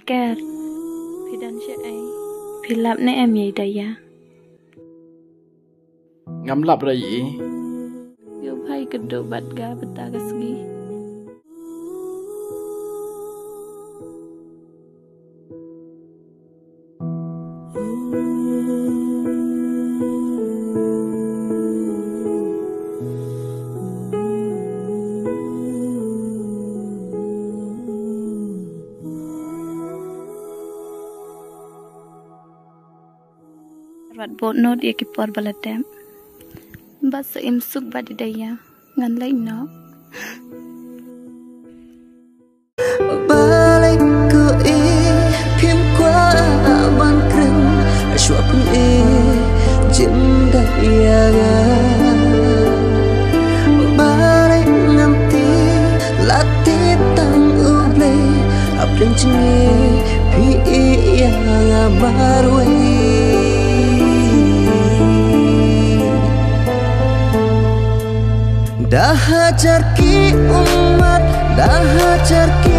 kẹt Phi đan sẽ ấy Phi lặp nè em vậy đây ya Ngắm lặp rồi gì Yo bhai kedua bat ga beta kasgi Rat bonot ya kipor balatem bas im suk badidaya ngan lain no balik ku phim qua ban kring chua pun jim daya balik nganti lati tang uble apren chingi pi yang marwe dah hajar ki umat dah hajar ki